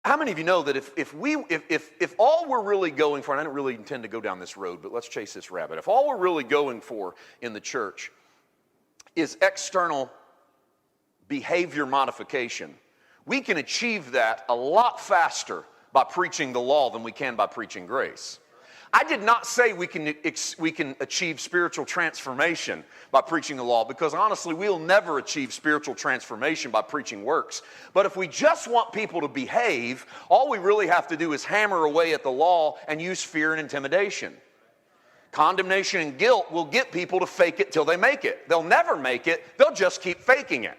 How many of you know that if all we're really going for, and I don't really intend to go down this road, but let's chase this rabbit. If all we're really going for in the church is external behavior modification, we can achieve that a lot faster by preaching the law than we can by preaching grace. I did not say we can achieve spiritual transformation by preaching the law, because honestly, we'll never achieve spiritual transformation by preaching works. But if we just want people to behave, all we really have to do is hammer away at the law and use fear and intimidation. Condemnation and guilt will get people to fake it till they make it. They'll never make it. They'll just keep faking it.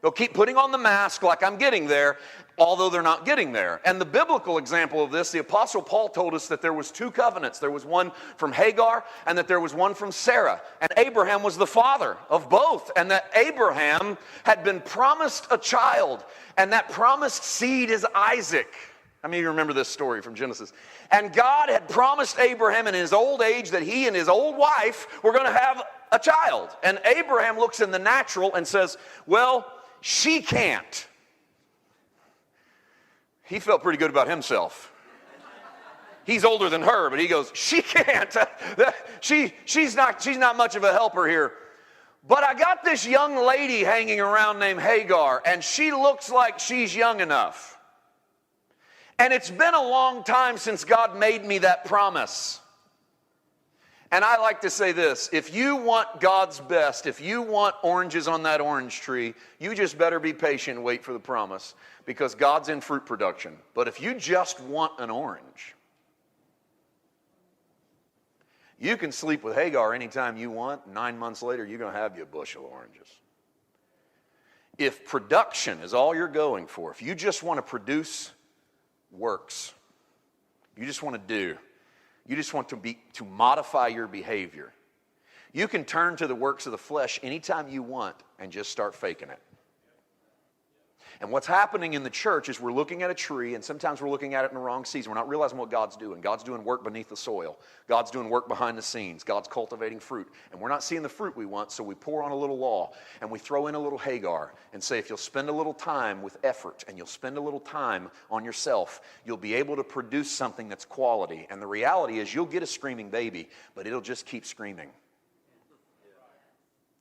They'll keep putting on the mask like I'm getting there, although they're not getting there. And the biblical example of this, the Apostle Paul told us that there was two covenants. There was one from Hagar and that there was one from Sarah. And Abraham was the father of both. And that Abraham had been promised a child. And that promised seed is Isaac. How many of you remember this story from Genesis? And God had promised Abraham in his old age that he and his old wife were going to have a child. And Abraham looks in the natural and says, well, she can't. He felt pretty good about himself. He's older than her, but he goes, she can't. She's not much of a helper here. But I got this young lady hanging around named Hagar, and she looks like she's young enough. And it's been a long time since God made me that promise. And I like to say this, if you want God's best, if you want oranges on that orange tree, you just better be patient and wait for the promise, because God's in fruit production. But if you just want an orange, you can sleep with Hagar anytime you want. 9 months later, you're going to have your bushel of oranges. If production is all you're going for, if you just want to produce works, you just want to do, you just want to modify your behavior, you can turn to the works of the flesh anytime you want and just start faking it. And what's happening in the church is we're looking at a tree, and sometimes we're looking at it in the wrong season. We're not realizing what God's doing. God's doing work beneath the soil. God's doing work behind the scenes. God's cultivating fruit. And we're not seeing the fruit we want, so we pour on a little law, and we throw in a little Hagar and say, if you'll spend a little time with effort and you'll spend a little time on yourself, you'll be able to produce something that's quality. And the reality is you'll get a screaming baby, but it'll just keep screaming.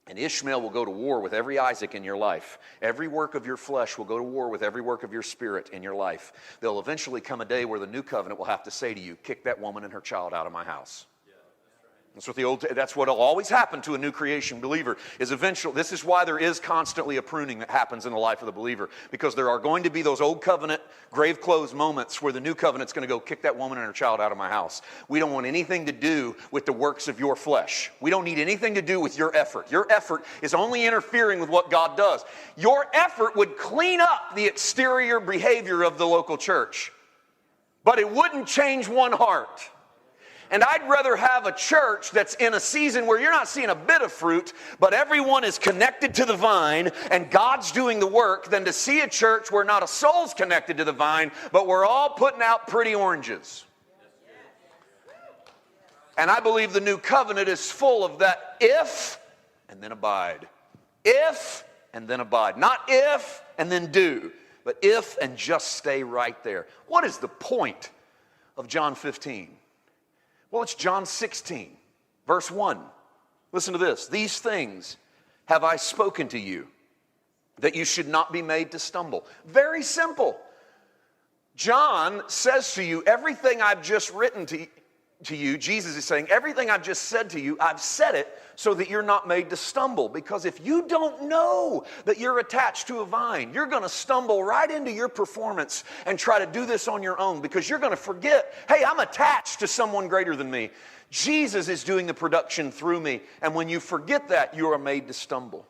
And Ishmael will go to war with every Isaac in your life. Every work of your flesh will go to war with every work of your spirit in your life. There'll eventually come a day where the new covenant will have to say to you, kick that woman and her child out of my house. That's what will always happen to a new creation believer, is eventually. This is why there is constantly a pruning that happens in the life of the believer, because there are going to be those old covenant, grave closed moments where the new covenant's going to go, kick that woman and her child out of my house. We don't want anything to do with the works of your flesh. We don't need anything to do with your effort. Your effort is only interfering with what God does. Your effort would clean up the exterior behavior of the local church, but it wouldn't change one heart. And I'd rather have a church that's in a season where you're not seeing a bit of fruit, but everyone is connected to the vine and God's doing the work, than to see a church where not a soul's connected to the vine, but we're all putting out pretty oranges. And I believe the new covenant is full of that if and then abide. If and then abide. Not if and then do, but if and just stay right there. What is the point of John 15? Well, it's John 16, verse 1. Listen to this. These things have I spoken to you, that you should not be made to stumble. Very simple. John says to you, everything I've just written to you, Jesus is saying, everything I've just said to you, I've said it so that you're not made to stumble. Because if you don't know that you're attached to a vine, you're going to stumble right into your performance and try to do this on your own, because you're going to forget, hey, I'm attached to someone greater than me. Jesus is doing the production through me. And when you forget that, you are made to stumble.